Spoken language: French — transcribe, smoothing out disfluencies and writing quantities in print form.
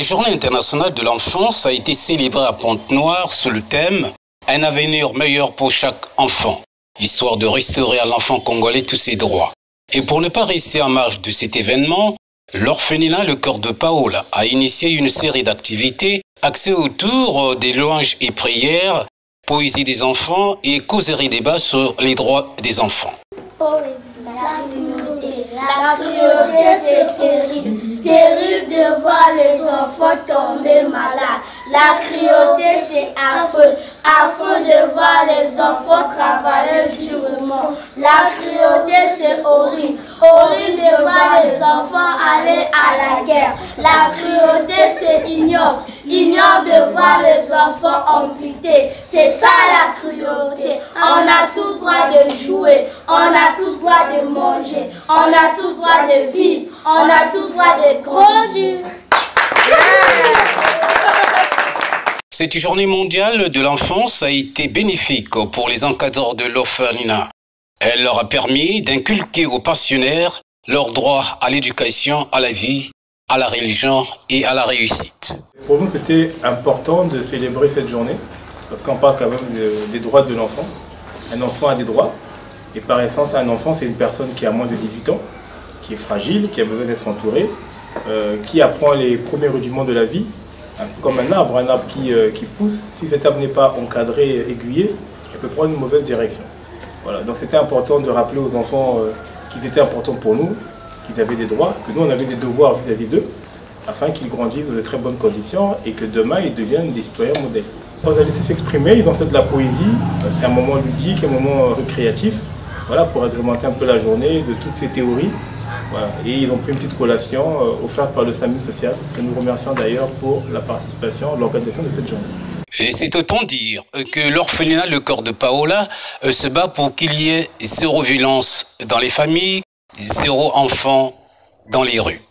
Journée internationale de l'enfance a été célébrée à Pointe-Noire sous le thème « Un avenir meilleur pour chaque enfant », histoire de restaurer à l'enfant congolais tous ses droits. Et pour ne pas rester en marge de cet événement, l'orphelinat Le Cœur de Paola a initié une série d'activités axées autour des louanges et prières, poésie des enfants et causerie débat sur les droits des enfants. La cruauté, c'est terrible, terrible de voir les enfants tomber malades. La cruauté, c'est affreux, affreux de voir les enfants travailler durement. La cruauté, c'est horrible, horrible de voir les enfants aller à la guerre. La cruauté, c'est ignoble, ignoble de voir les enfants amputés. C'est ça la cruauté. On a tout droit de jouer, on a tout droit de manger, on a tout droit de vivre, on a tout droit de grandir. Cette journée mondiale de l'enfance a été bénéfique pour les encadreurs de l'orphelinat. Elle leur a permis d'inculquer aux pensionnaires leur droit à l'éducation, à la vie, à la religion et à la réussite. Pour nous, c'était important de célébrer cette journée parce qu'on parle quand même des droits de l'enfant. Un enfant a des droits et par essence, un enfant, c'est une personne qui a moins de 18 ans, qui est fragile, qui a besoin d'être entourée, qui apprend les premiers rudiments de la vie, comme un arbre qui pousse. Si cet arbre n'est pas encadré, aiguillé, il peut prendre une mauvaise direction. Voilà, donc c'était important de rappeler aux enfants qu'ils étaient importants pour nous, qu'ils avaient des droits, que nous on avait des devoirs vis-à-vis d'eux, afin qu'ils grandissent dans de très bonnes conditions et que demain ils deviennent des citoyens modèles. Quand ils ont laissé s'exprimer, ils ont fait de la poésie, c'était un moment ludique, un moment récréatif, voilà, pour agrémenter un peu la journée de toutes ces théories. Voilà. Et ils ont pris une petite collation offerte par le SAMU social, que nous remercions d'ailleurs pour la participation, l'organisation de cette journée. Et c'est autant dire que l'orphelinat Le Cœur de Paola se bat pour qu'il y ait zéro violence dans les familles, zéro enfant dans les rues.